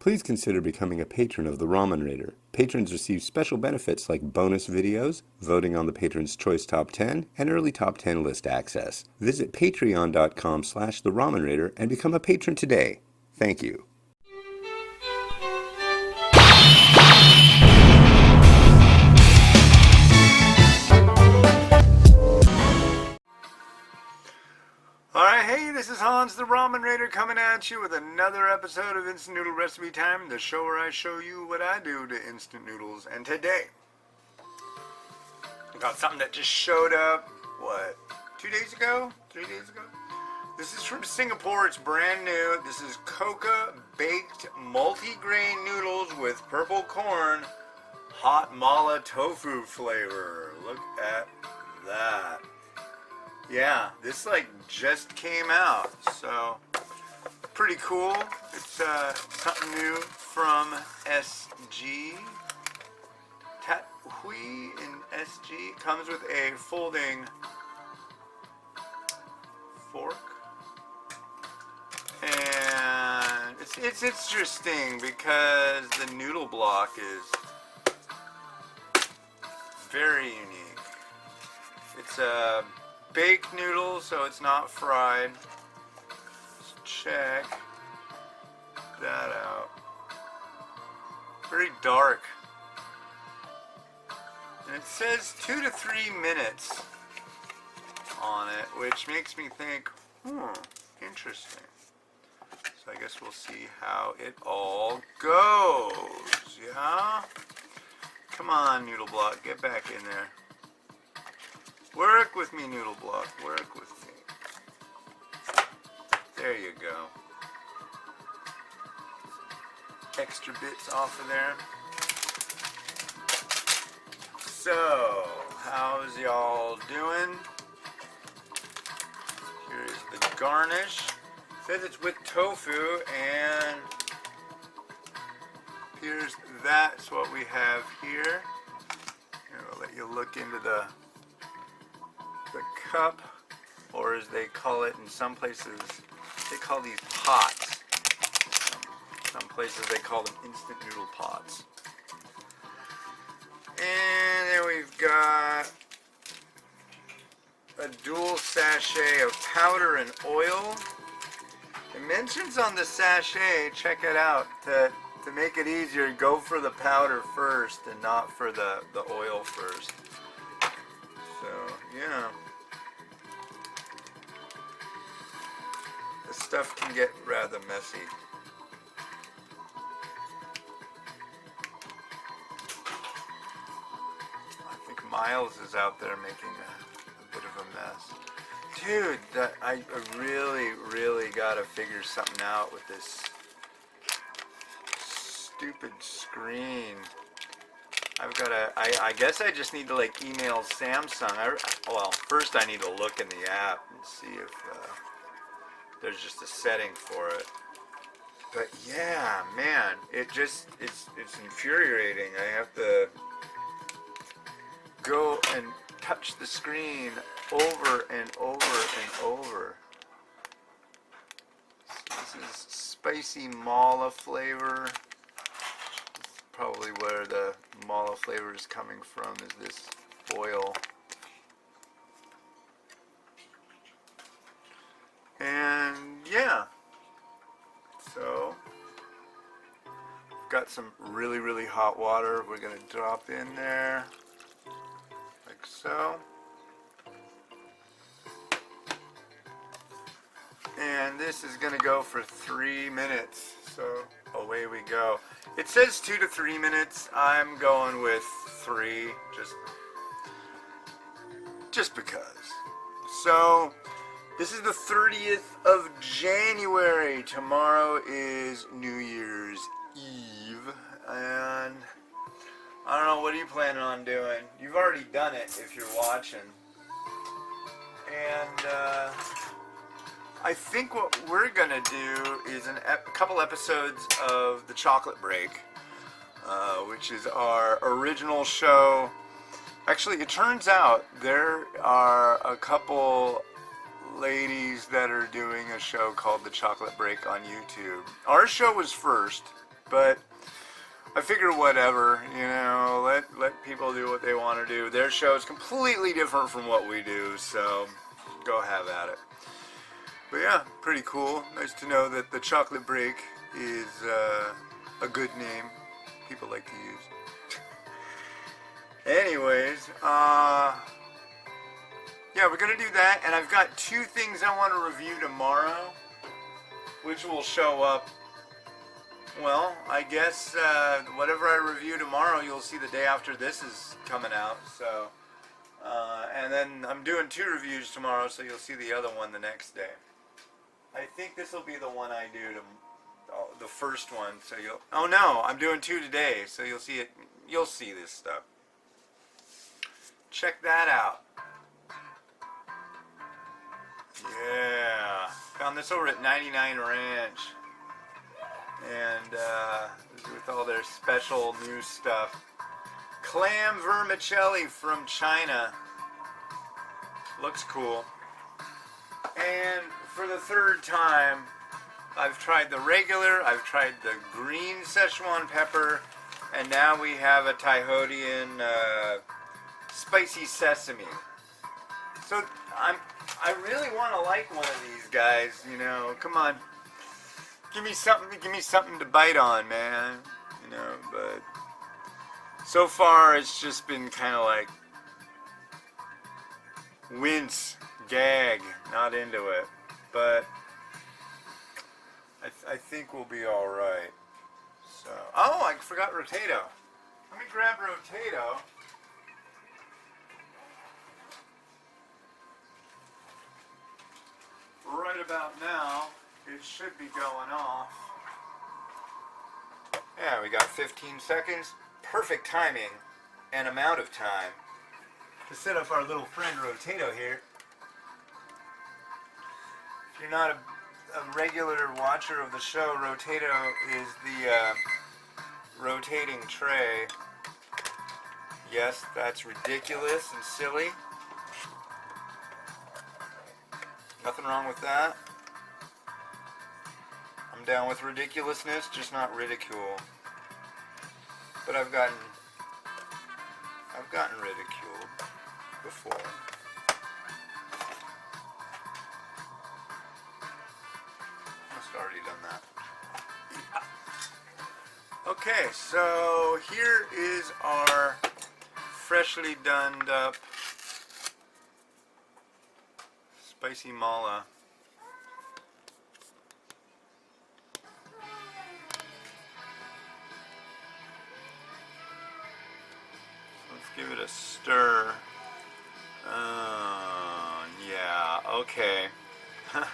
Please consider becoming a patron of the Ramen Raider. Patrons receive special benefits like bonus videos, voting on the Patron's Choice Top 10, and early Top 10 list access. Visit patreon.com/the Ramen Raider and become a patron today. Thank you. Alright, hey, this is Hans the Ramen Raider coming at you with another episode of Instant Noodle Recipe Time, the show where I show you what I do to instant noodles. And today, I got something that just showed up, 2 days ago? 3 days ago? This is from Singapore, it's brand new. This is KOKA baked multi-grain noodles with purple corn, hot mala tofu flavor. Look at that. Yeah, this just came out, so pretty cool. It's something new from SG. Tathui in SG. It comes with a folding fork. And it's interesting because the noodle block is very unique. It's a baked noodle, so it's not fried. Let's check that out. Very dark. And it says 2 to 3 minutes on it, which makes me think, interesting. So I guess we'll see how it all goes, yeah? Come on, noodle block, get back in there. Work with me, noodle block. Work with me. There you go. Extra bits off of there. So, how's y'all doing? Here's the garnish. It says it's with tofu, and here's that's what we have here. And I'll let you look into the cup, or as they call it in some places, they call these pots. Some places they call them instant noodle pots. And then we've got a dual sachet of powder and oil. It mentions on the sachet, check it out, to make it easier, go for the powder first and not for the oil first. So, yeah. This stuff can get rather messy. I think Miles is out there making a bit of a mess. Dude, I really gotta figure something out with this stupid screen. I guess I just need to email Samsung. Well, first I need to look in the app and see if there's just a setting for it. But yeah, man, it's infuriating. I have to go and touch the screen over and over and over. This is spicy mala flavor. Probably where the mala flavor is coming from is this oil. And yeah, so we've got some really hot water we're going to drop in there, like so. And this is going to go for 3 minutes, so away we go. It says 2 to 3 minutes. I'm going with 3, just because. So, this is the 30th of January. Tomorrow is New Year's Eve, and I don't know, what are you planning on doing? You've already done it if you're watching. And I think what we're gonna do is a couple episodes of The Chocolate Break, which is our original show. Actually, it turns out there are a couple ladies that are doing a show called The Chocolate Break on YouTube. Our show was first, but I figure whatever, you know, let people do what they want to do. Their show is completely different from what we do, so go have at it. But yeah, pretty cool. Nice to know that the chocolate break is a good name people like to use. Anyways, yeah, we're gonna do that, and I've got 2 things I want to review tomorrow, which will show up. Well, I guess whatever I review tomorrow, you'll see the day after this is coming out. So, and then I'm doing 2 reviews tomorrow, so you'll see the other one the next day. I think this will be the one I do the first one. So you'll. Oh no, I'm doing 2 today, so you'll see it. You'll see this stuff. Check that out. Yeah, found this over at 99 Ranch, and with all their special new stuff. Clam vermicelli from China. Looks cool. And for the 3rd time, I've tried the regular, I've tried the green Szechuan pepper, and now we have a Tahitian spicy sesame. So I really want to like one of these guys, you know. Come on, give me something to bite on, man. You know, but so far it's just been kind of like wince, gag, not into it. But I think we'll be all right. So, oh, I forgot Rotato. Let me grab Rotato. Right about now, it should be going off. Yeah, we got 15 seconds. Perfect timing and amount of time to set up our little friend Rotato here. If you're not a regular watcher of the show, Rotato is the rotating tray. Yes, that's ridiculous and silly. Nothing wrong with that. I'm down with ridiculousness, just not ridicule. But I've gotten ridiculed before. Must have already done that. Okay, so here is our freshly done up spicy mala. Let's give it a stir. Yeah, okay. It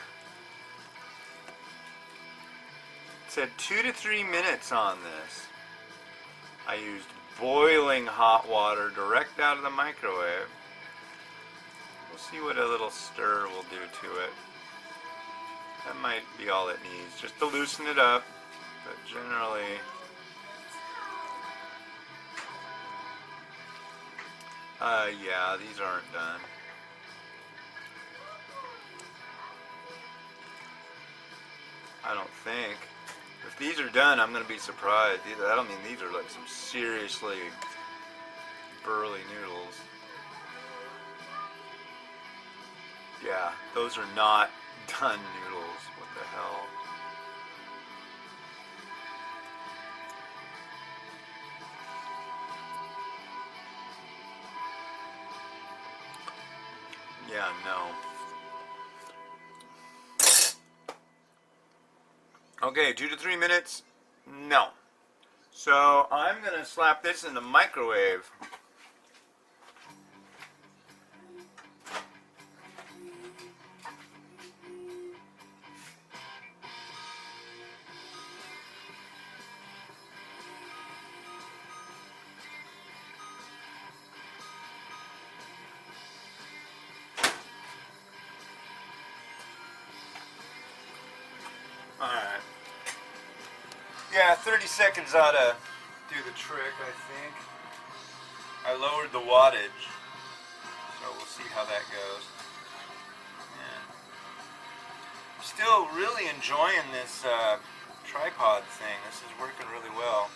said 2 to 3 minutes on this. I used boiling hot water direct out of the microwave. We'll see what a little stir will do to it. That might be all it needs, just to loosen it up, but generally... yeah, these aren't done. I don't think. If these are done, I'm going to be surprised. I don't mean these are like some seriously burly noodles. Yeah, those are not done noodles. What the hell? Yeah, no. Okay, 2 to 3 minutes? No. So I'm going to slap this in the microwave. Alright. Yeah, 30 seconds ought to do the trick, I think. I lowered the wattage, so we'll see how that goes. Yeah. I'm still really enjoying this tripod thing. This is working really well.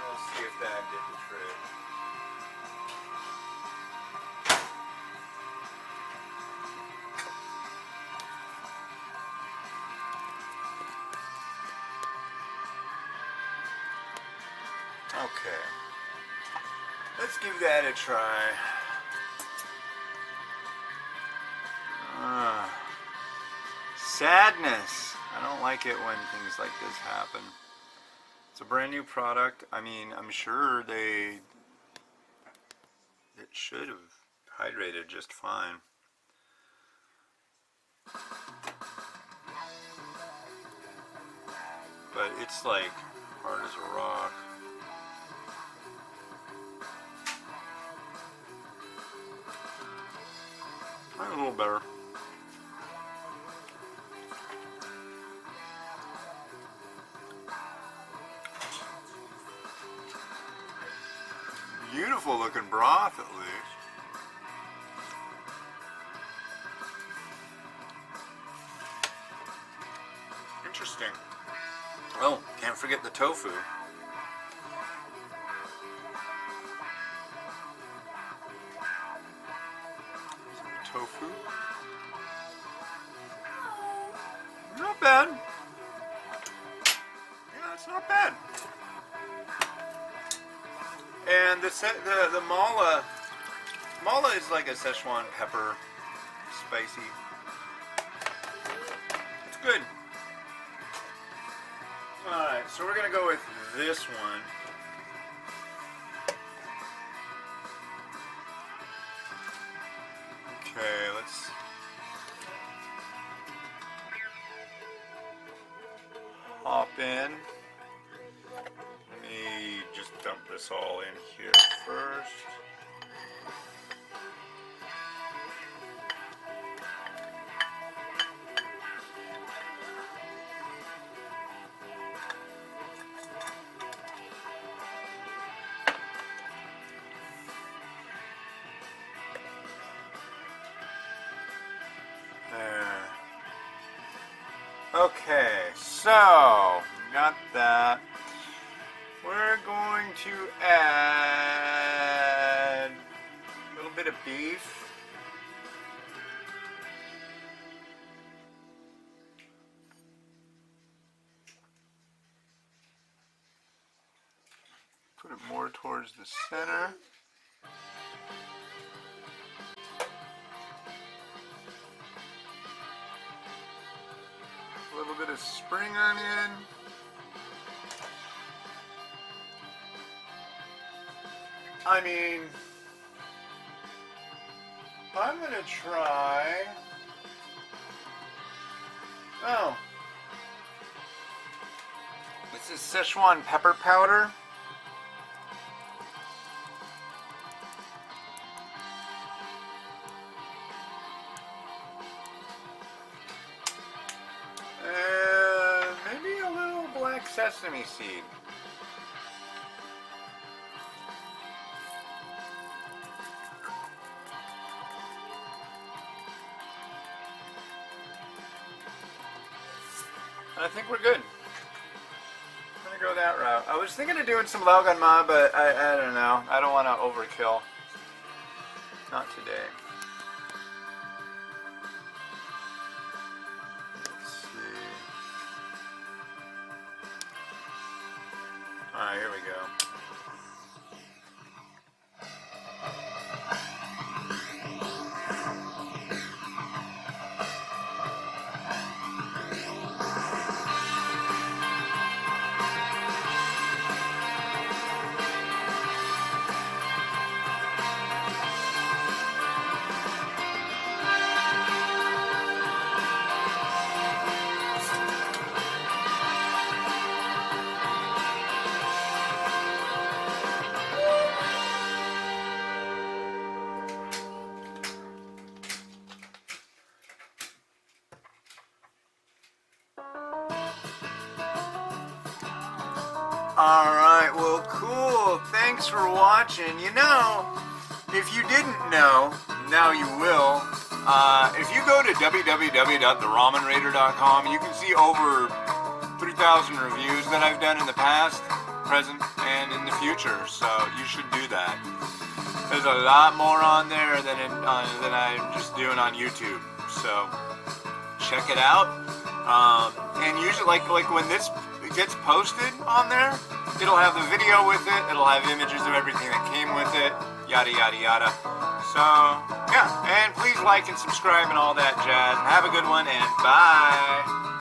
We'll see if that did the trick. Okay. Let's give that a try. Sadness. I don't like it when things like this happen. It's a brand new product. I mean, I'm sure it should have hydrated just fine. But it's like hard as a rock. A little better. Beautiful looking broth, at least. Interesting. Oh, can't forget the tofu. Tofu. Not bad. Yeah, it's not bad. And the mala is like a Szechuan pepper, spicy. It's good. All right, so we're gonna go with this one. Okay, let's hop in. Let me just dump this all in here first. Okay, so got that. We're going to add a little bit of beef. Put it more towards the center. A little bit of spring onion. I mean, I'm gonna try. Oh, this is Szechuan pepper powder. Maybe a little black sesame seed. I think we're good. I'm gonna go that route. I was thinking of doing some laugan ma, but I don't know. I don't want to overkill. Not today. Let's see. Alright, here we go. Alright, well cool. Thanks for watching. You know, If you didn't know, now you will. If you go to www.theramenraider.com, you can see over 3,000 reviews that I've done in the past, present, and in the future. So you should do that. There's a lot more on there than I'm just doing on YouTube. So check it out. And usually, like when this gets posted on there, it'll have the video with it. It'll have images of everything that came with it. Yada yada yada. So yeah, and please like and subscribe and all that jazz. Have a good one, and bye.